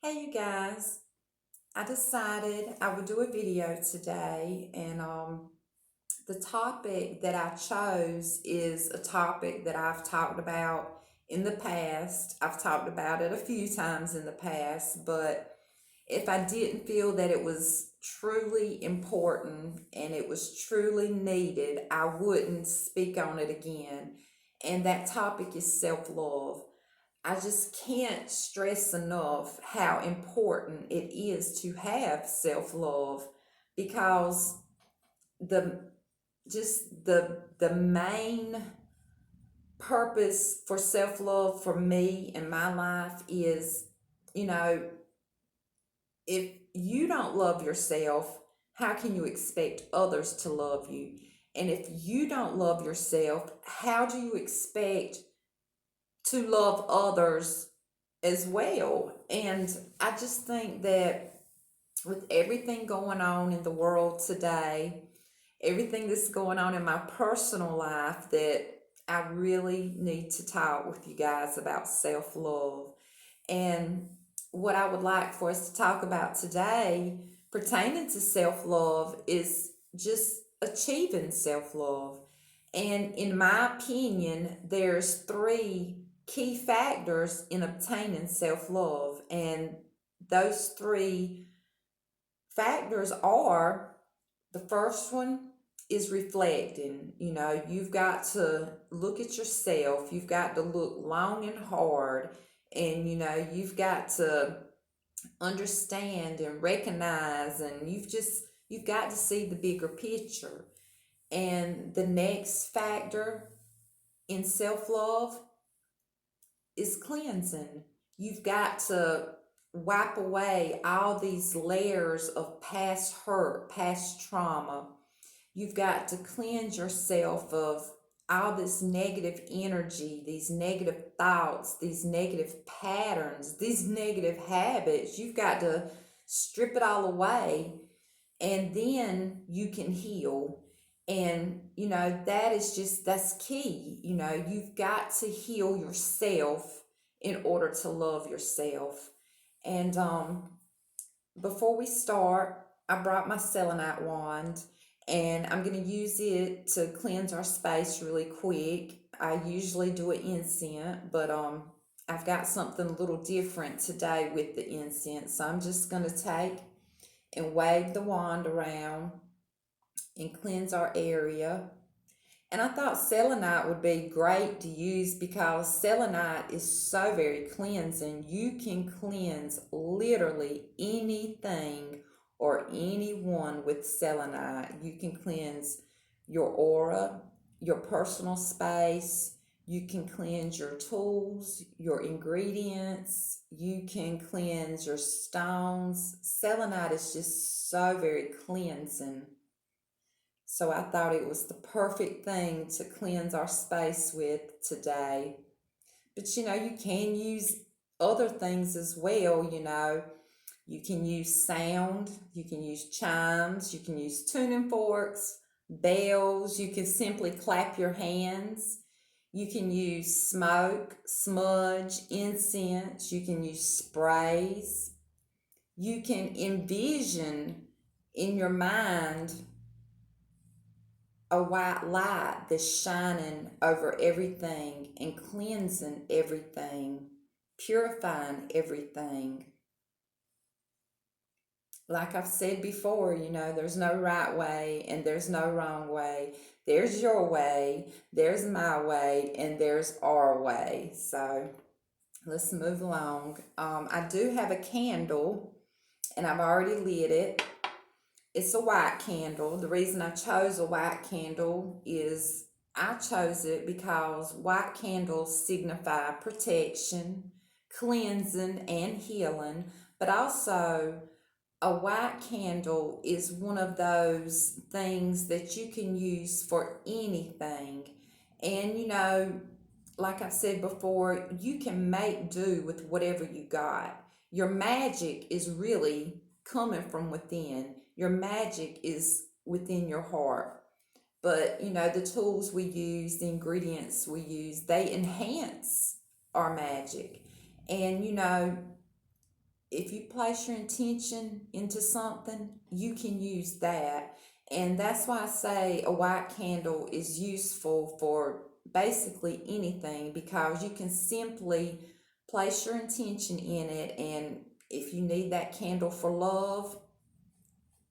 Hey you guys, I decided I would do a video today and the topic that I chose is a topic that I've talked about in the past. I've talked about it a few times in the past, but if I didn't feel that it was truly important and it was truly needed, I wouldn't speak on it again. And that topic is self-love. I just can't stress enough how important it is to have self-love because the the main purpose for self-love for me in my life is, you know, if you don't love yourself, how can you expect others to love you? And if you don't love yourself, how do you expect to love others as well? And I just think that with everything going on in the world today, everything that's going on in my personal life, that I really need to talk with you guys about self love. And what I would like for us to talk about today pertaining to self love is just achieving self love. And in my opinion, there's three key factors in obtaining self love. And those three factors are: the first one is reflecting. You've got to look at yourself, you've got to look long and hard, and you've got to understand and recognize, and you've got to see the bigger picture. And the next factor in self-love is cleansing. You've got to wipe away all these layers of past hurt, past trauma. You've got to cleanse yourself of all this negative energy, these negative thoughts, these negative patterns, these negative habits. You've got to strip it all away, and then you can heal. And that's key. You've got to heal yourself in order to love yourself. And before we start, I brought my selenite wand, and I'm going to use it to cleanse our space really quick. I usually do an incense, but I've got something a little different today with the incense. So I'm just going to take and wave the wand around and cleanse our area. And I thought selenite would be great to use because selenite is so very cleansing. You can cleanse literally anything or anyone with selenite. You can cleanse your aura, your personal space. You can cleanse your tools, your ingredients. You can cleanse your stones. Selenite is just so very cleansing. So I thought it was the perfect thing to cleanse our space with today. But you can use other things as well. You can use sound, you can use chimes, you can use tuning forks, bells, you can simply clap your hands. You can use smoke, smudge, incense, you can use sprays. You can envision in your mind a white light that's shining over everything and cleansing everything, purifying everything. Like I've said before, there's no right way and there's no wrong way. There's your way, there's my way, and there's our way. So let's move along. I do have a candle, and I've already lit it. It's a white candle. The reason I chose a white candle is I chose it because white candles signify protection, cleansing, and healing, but also a white candle is one of those things that you can use for anything. And like I've said before, you can make do with whatever you got. Your magic is really coming from within. Your magic is within your heart. But the tools we use, the ingredients we use, they enhance our magic. And if you place your intention into something, you can use that. And that's why I say a white candle is useful for basically anything, because you can simply place your intention in it. And if you need that candle for love,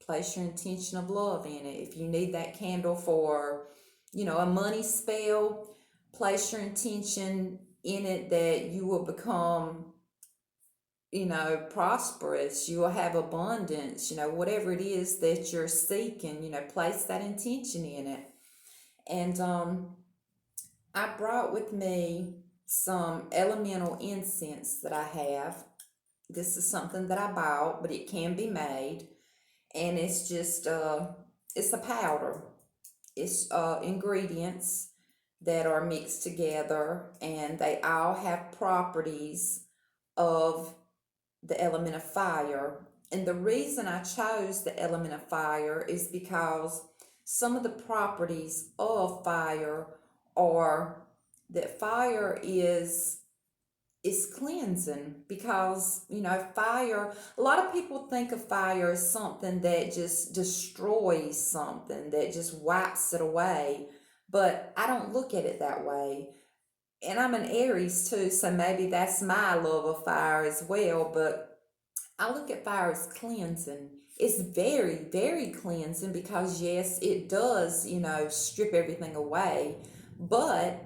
place your intention of love in it. If you need that candle for, a money spell, place your intention in it that you will become, prosperous, you will have abundance, whatever it is that you're seeking, place that intention in it. And I brought with me some elemental incense that I have. This is something that I bought, but it can be made. And it's just, it's a powder. It's ingredients that are mixed together, and they all have properties of the element of fire. And the reason I chose the element of fire is because some of the properties of fire are that fire is cleansing. Because fire, a lot of people think of fire as something that just destroys something, that just wipes it away, but I don't look at it that way. And I'm an Aries too, so maybe that's my love of fire as well. But I look at fire as cleansing. It's very, very cleansing, because yes, it does, strip everything away, but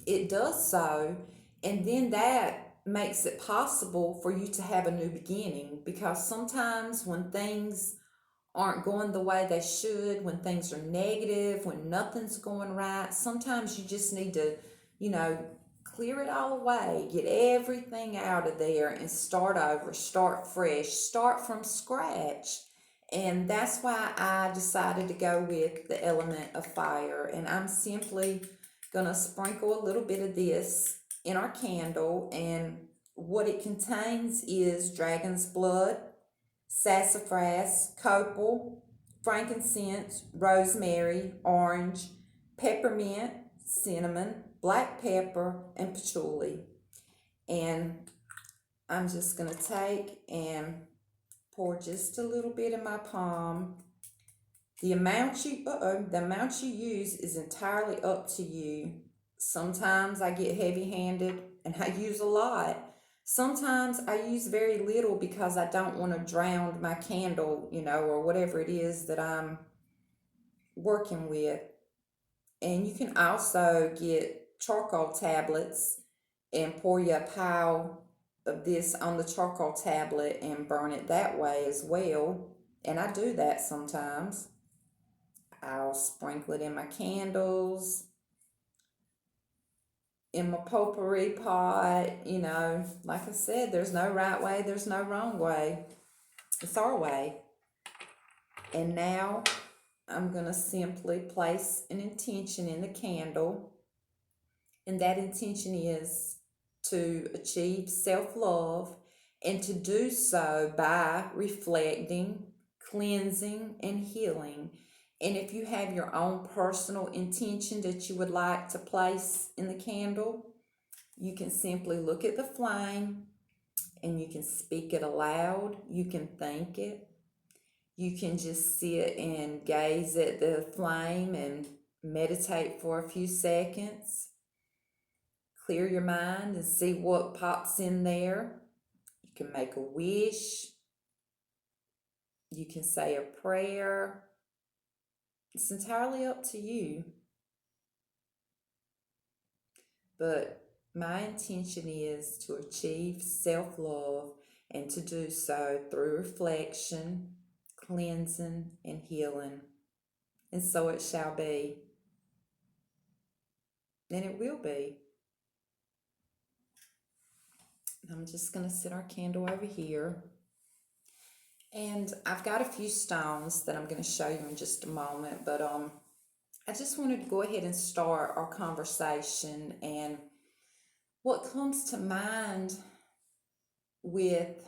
it does so. And then that makes it possible for you to have a new beginning. Because sometimes when things aren't going the way they should, when things are negative, when nothing's going right, sometimes you just need to, you know, clear it all away, get everything out of there and start over, start fresh, start from scratch. And that's why I decided to go with the element of fire. And I'm simply gonna sprinkle a little bit of this in our candle. And what it contains is dragon's blood, sassafras, copal, frankincense, rosemary, orange, peppermint, cinnamon, black pepper, and patchouli. And I'm just going to take and pour just a little bit in my palm. The amount you use is entirely up to you. Sometimes I get heavy-handed and I use a lot. Sometimes I use very little because I don't want to drown my candle, or whatever it is that I'm working with. And you can also get charcoal tablets and pour you a pile of this on the charcoal tablet and burn it that way as well. And I do that sometimes. I'll sprinkle it in my candles, in my potpourri pot. Like I said, there's no right way, there's no wrong way. It's our way. And now I'm going to simply place an intention in the candle. And that intention is to achieve self-love, and to do so by reflecting, cleansing, and healing. And if you have your own personal intention that you would like to place in the candle, you can simply look at the flame and you can speak it aloud. You can think it. You can just sit and gaze at the flame and meditate for a few seconds. Clear your mind and see what pops in there. You can make a wish. You can say a prayer. It's entirely up to you. But my intention is to achieve self-love, and to do so through reflection, cleansing, and healing. And so it shall be. And it will be. I'm just going to set our candle over here. And I've got a few stones that I'm going to show you in just a moment. But I just wanted to go ahead and start our conversation. And what comes to mind with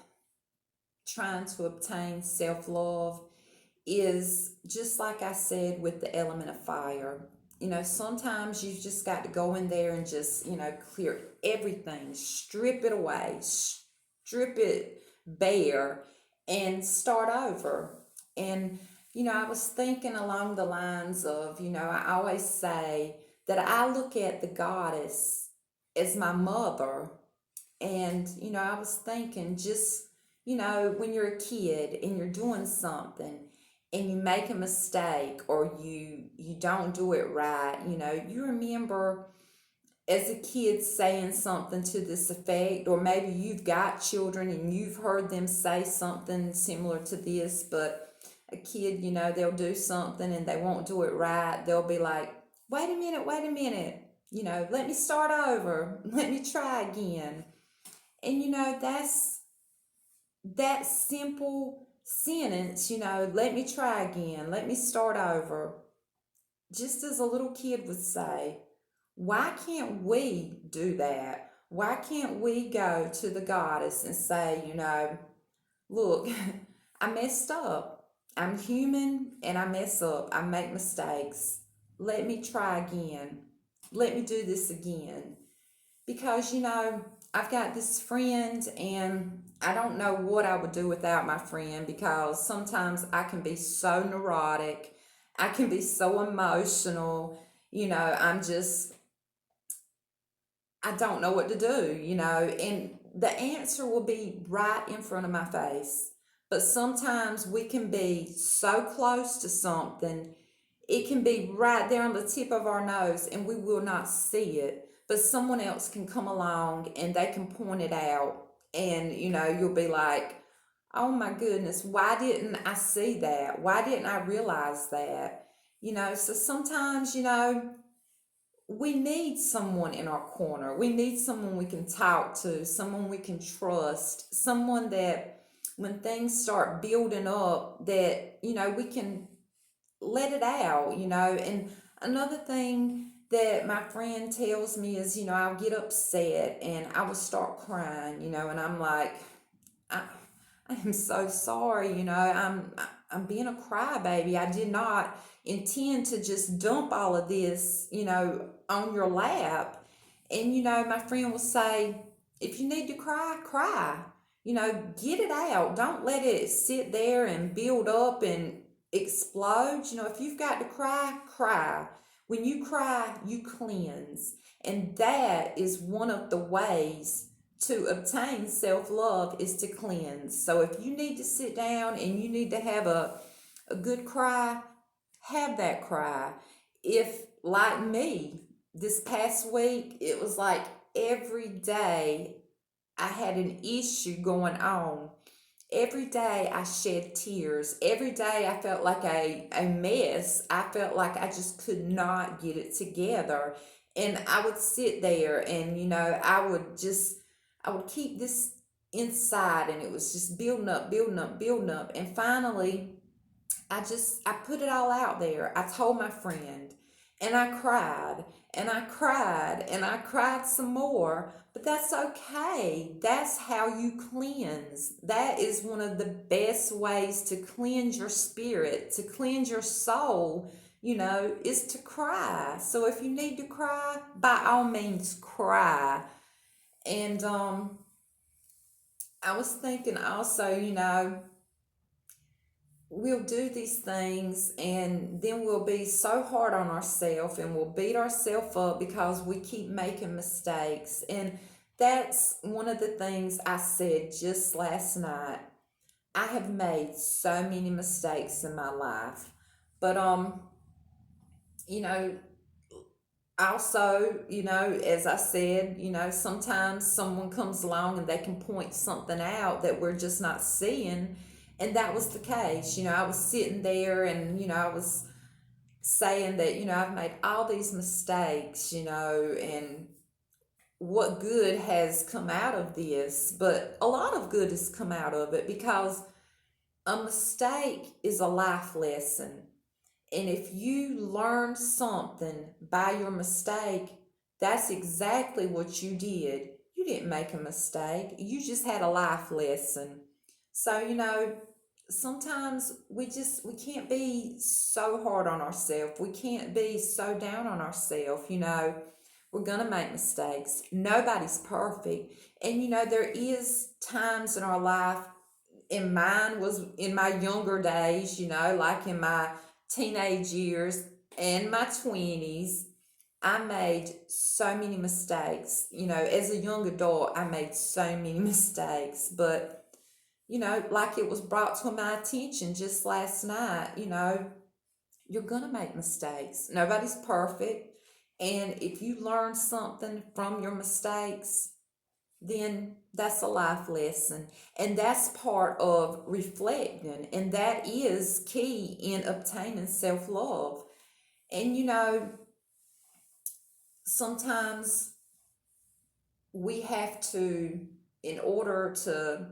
trying to obtain self-love is just like I said with the element of fire. Sometimes you've just got to go in there and just, clear everything, strip it away, strip it bare and start over. And, I was thinking along the lines of, I always say that I look at the goddess as my mother. And, I was thinking just, when you're a kid and you're doing something and you make a mistake or you don't do it right, you remember as a kid saying something to this effect, or maybe you've got children and you've heard them say something similar to this, but a kid, they'll do something and they won't do it right. They'll be like, wait a minute, let me start over, let me try again. And that's that simple sentence, let me try again, let me start over. Just as a little kid would say, why can't we do that? Why can't we go to the goddess and say, look, I messed up. I'm human and I mess up. I make mistakes. Let me try again. Let me do this again. Because, I've got this friend and I don't know what I would do without my friend, because sometimes I can be so neurotic. I can be so emotional. I don't know what to do, and the answer will be right in front of my face. But sometimes we can be so close to something, it can be right there on the tip of our nose and we will not see it. But someone else can come along and they can point it out, and you'll be like, oh my goodness, why didn't I see that? Why didn't I realize that? So sometimes, we need someone in our corner. We need someone we can talk to, someone we can trust, someone that when things start building up, that, we can let it out, And another thing that my friend tells me is, I'll get upset and I will start crying, and I'm like, I, I am so sorry, I'm being a crybaby. I did not intend to just dump all of this, on your lap. And my friend will say, if you need to cry, cry. Get it out. Don't let it sit there and build up and explode. If you've got to cry, cry. When you cry, you cleanse. And that is one of the ways to obtain self-love, is to cleanse. So if you need to sit down and you need to have a good cry, have that cry. If, like me, this past week, it was like every day I had an issue going on. Every day I shed tears. Every day I felt like a mess. I felt like I just could not get it together. And I would sit there and, I would keep this inside, and it was just building up, building up, building up. And finally, I put it all out there. I told my friend, and I cried and I cried and I cried some more. But that's okay. That's how you cleanse. That is one of the best ways to cleanse your spirit, to cleanse your soul, is to cry. So if you need to cry, by all means cry. And I was thinking also, we'll do these things and then we'll be so hard on ourselves and we'll beat ourselves up because we keep making mistakes. And that's one of the things I said just last night. I have made so many mistakes in my life. But you know, also, as I said, sometimes someone comes along and they can point something out that we're just not seeing. And that was the case. I was sitting there and, I was saying that, I've made all these mistakes, and what good has come out of this? But a lot of good has come out of it, because a mistake is a life lesson. And if you learn something by your mistake, that's exactly what you did. You didn't make a mistake. You just had a life lesson. So, sometimes we can't be so hard on ourselves. We can't be so down on ourselves. We're going to make mistakes. Nobody's perfect. And, there is times in our life And mine was in my younger days, like in my teenage years and my 20s. I made so many mistakes. As a young adult, I made so many mistakes. But, like it was brought to my attention just last night, you're going to make mistakes. Nobody's perfect. And if you learn something from your mistakes, then that's a life lesson. And that's part of reflecting. And that is key in obtaining self love. And, sometimes we have to, in order to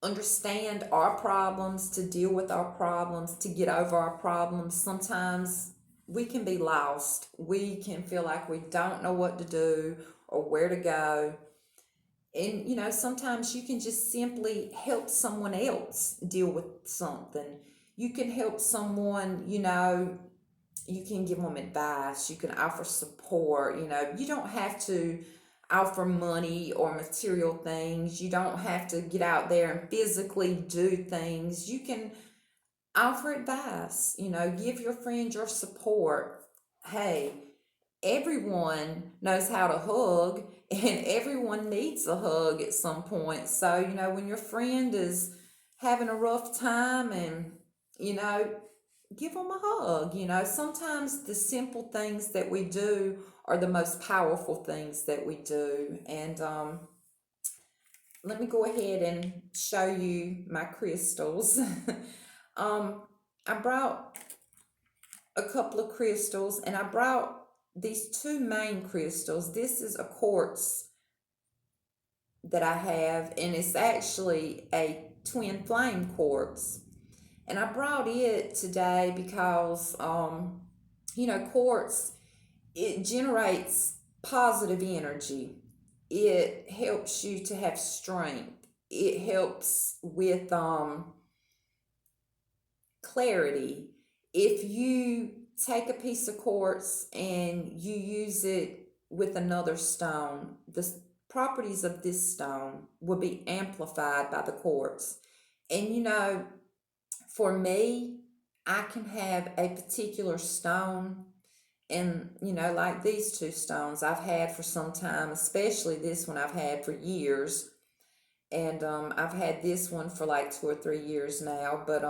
understand our problems, to deal with our problems, to get over our problems, sometimes we can be lost. We can feel like we don't know what to do or where to go. And, sometimes you can just simply help someone else deal with something. You can help someone, you can give them advice, you can offer support. You don't have to offer money or material things, you don't have to get out there and physically do things. You can offer advice, give your friend your support. Hey, everyone knows how to hug, and everyone needs a hug at some point. So, when your friend is having a rough time, and give them a hug. Sometimes the simple things that we do are the most powerful things that we do. And let me go ahead and show you my crystals. I brought a couple of crystals, and I brought these two main crystals. This is a quartz that I have, and it's actually a twin flame quartz. And I brought it today because, quartz, it generates positive energy. It helps you to have strength. It helps with clarity. If you take a piece of quartz and you use it with another stone, the properties of this stone will be amplified by the quartz. And for me, I can have a particular stone, and like these two stones I've had for some time, especially this one I've had for years. And I've had this one for like 2 or 3 years now. But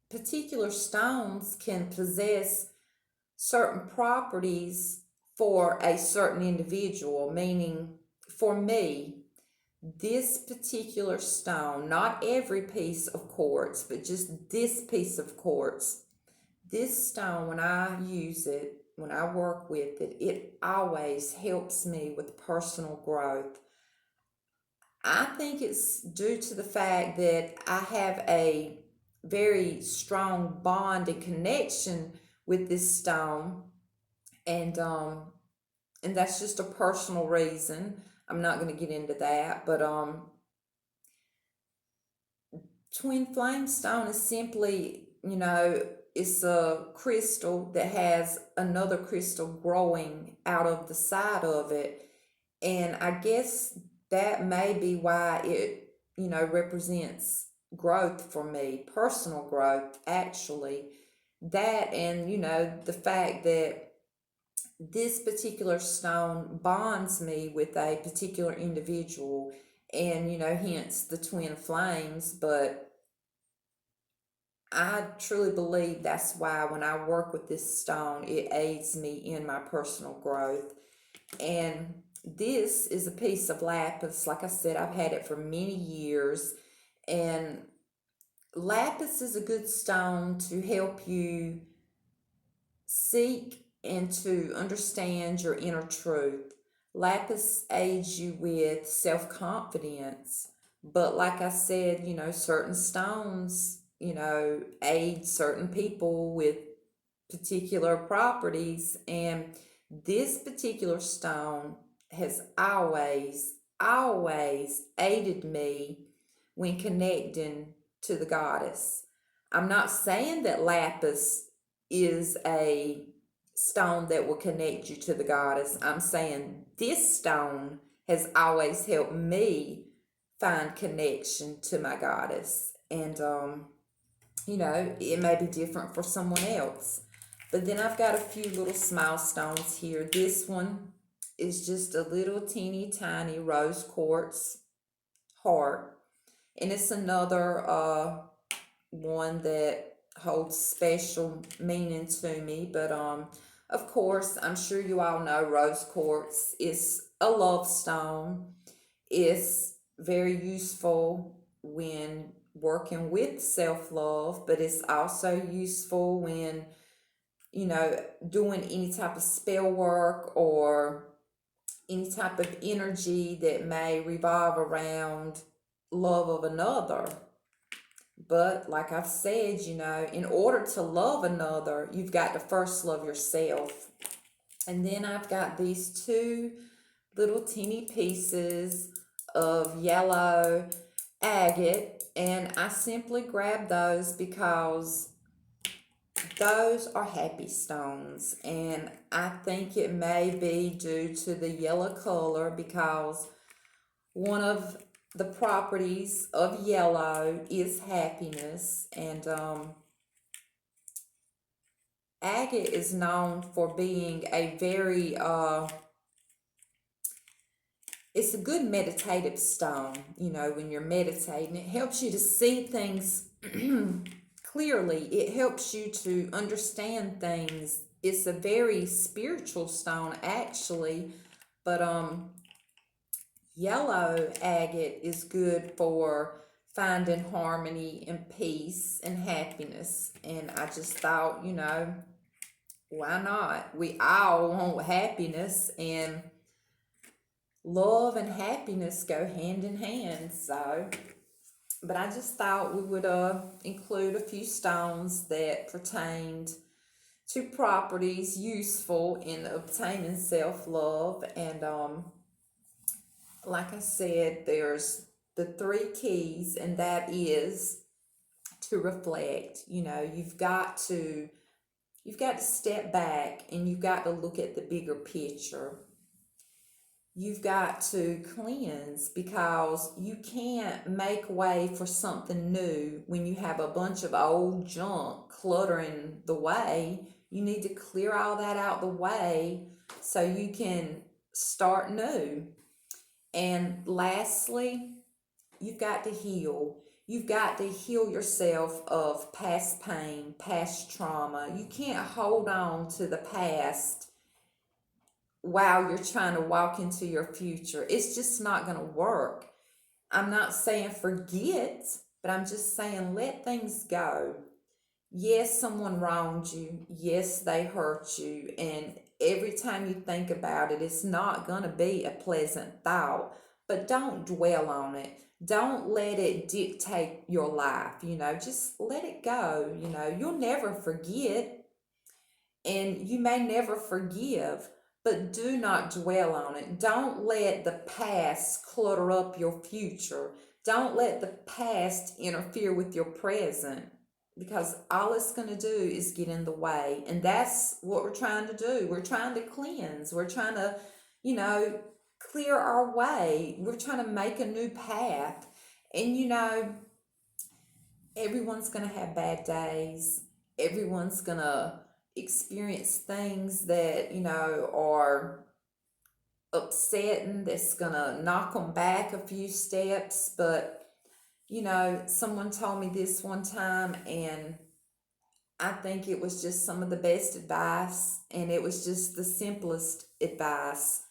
particular stones can possess certain properties for a certain individual, meaning for me, this particular stone, not every piece of quartz, but just this piece of quartz, this stone, when I use it, when I work with it, it always helps me with personal growth. I think it's due to the fact that I have a very strong bond and connection with this stone, and that's just a personal reason. I'm not going to get into that, but twin flame stone is simply, it's a crystal that has another crystal growing out of the side of it. And I guess that may be why it, represents growth for me, personal growth, actually. That, and, the fact that this particular stone bonds me with a particular individual, and, hence the twin flames. But I truly believe that's why when I work with this stone, it aids me in my personal growth. And this is a piece of lapis. Like I said, I've had it for many years. And lapis is a good stone to help you seek and to understand your inner truth. Lapis aids you with self-confidence. But like I said, certain stones, aid certain people with particular properties. And this particular stone has always aided me when connecting to the goddess. I'm not saying that lapis is a stone that will connect you to the goddess. I'm saying this stone has always helped me find connection to my goddess. And, it may be different for someone else. But then I've got a few little smile stones here. This one is just a little teeny tiny rose quartz heart. And it's another one that holds special meaning to me. But of course, I'm sure you all know rose quartz is a love stone. It's very useful when working with self love, but it's also useful when, doing any type of spell work or any type of energy that may revolve around love of another. But like I've said, in order to love another, you've got to first love yourself. And then I've got these two little teeny pieces of yellow agate, and I simply grab those because those are happy stones. And I think it may be due to the yellow color because one of the properties of yellow is happiness. And agate is known for being a very it's a good meditative stone. When you're meditating, it helps you to see things clearly. It helps you to understand things. It's a very spiritual stone, actually. But yellow agate is good for finding harmony and peace and happiness. And I just thought, why not? We all want happiness, and love and happiness go hand in hand. So, but I just thought we would include a few stones that pertained to properties useful in obtaining self-love. And like I said, there's the three keys, and that is to reflect. You've got to step back, and you've got to look at the bigger picture. You've got to cleanse, because you can't make way for something new when you have a bunch of old junk cluttering the way. You need to clear all that out the way so you can start new. And lastly, you've got to heal. You've got to heal yourself of past pain, past trauma. You can't hold on to the past while you're trying to walk into your future. It's just not going to work. I'm not saying forget, but I'm just saying let things go. Yes, someone wronged you. Yes, they hurt you. And every time you think about it, it's not going to be a pleasant thought. But don't dwell on it. Don't let it dictate your life. Just let it go. You'll never forget, and you may never forgive, but do not dwell on it. Don't let the past clutter up your future. Don't let the past interfere with your present, because all it's going to do is get in the way. And that's what we're trying to do. We're trying to cleanse. We're trying to, clear our way. We're trying to make a new path. And, everyone's going to have bad days. Everyone's going to experience things that, are upsetting, that's going to knock them back a few steps. But, someone told me this one time, and I think it was just some of the best advice, and it was just the simplest advice.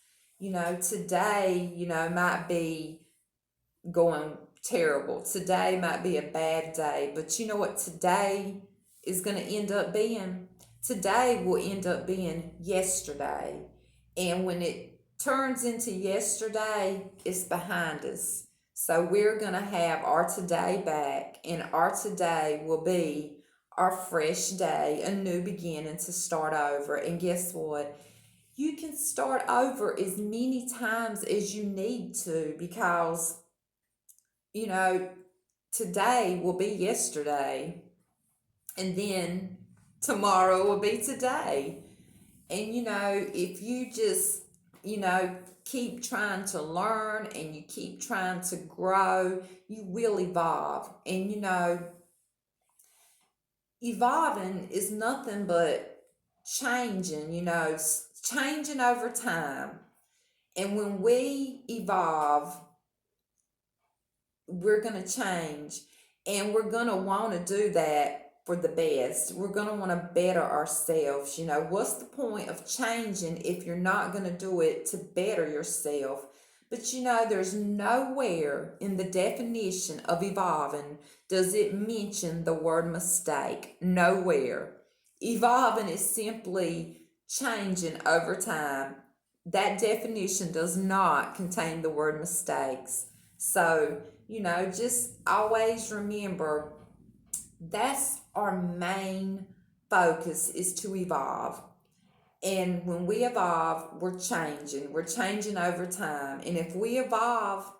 Today, might be going terrible. Today might be a bad day, but you know what today is going to end up being? Today will end up being yesterday. And when it turns into yesterday, it's behind us. So we're going to have our today back, and our today will be our fresh day, a new beginning to start over. And guess what? You can start over as many times as you need to, because, today will be yesterday, and then tomorrow will be today. And, if you just, keep trying to learn and you keep trying to grow, you will evolve. And evolving is nothing but changing, changing over time. And when we evolve, we're going to change, and we're going to want to do that for the best. We're going to want to better ourselves. What's the point of changing if you're not going to do it to better yourself? But there's nowhere in the definition of evolving does it mention the word mistake. Nowhere. Evolving is simply changing over time. That definition does not contain the word mistakes. So, just always remember that's our main focus, is to evolve. And when we evolve, we're changing. We're changing over time. And if we evolve,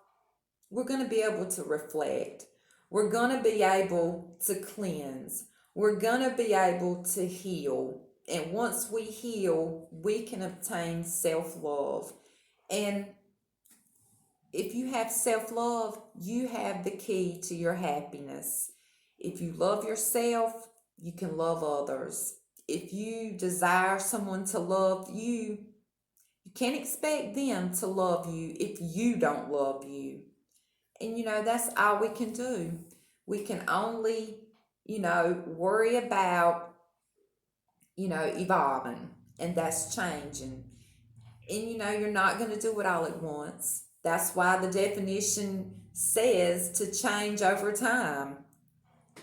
we're going to be able to reflect. We're going to be able to cleanse. We're going to be able to heal. And once we heal, we can obtain self-love. And if you have self-love, you have the key to your happiness. If you love yourself, you can love others. If you desire someone to love you, you can't expect them to love you if you don't love you. And that's all we can do. We can only, worry about, evolving, and that's changing. And you're not going to do it all at once. That's why the definition says to change over time.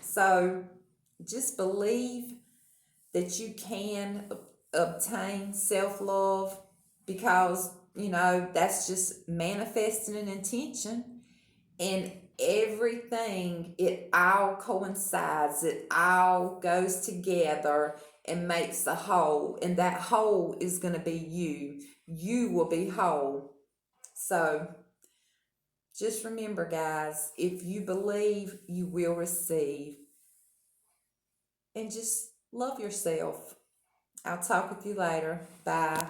So just believe that you can obtain self-love, because that's just manifesting an intention. And everything, it all coincides, it all goes together and makes a whole, and that whole is going to be you will be whole. So just remember, guys, if you believe, you will receive. And just love yourself. I'll talk with you later. Bye.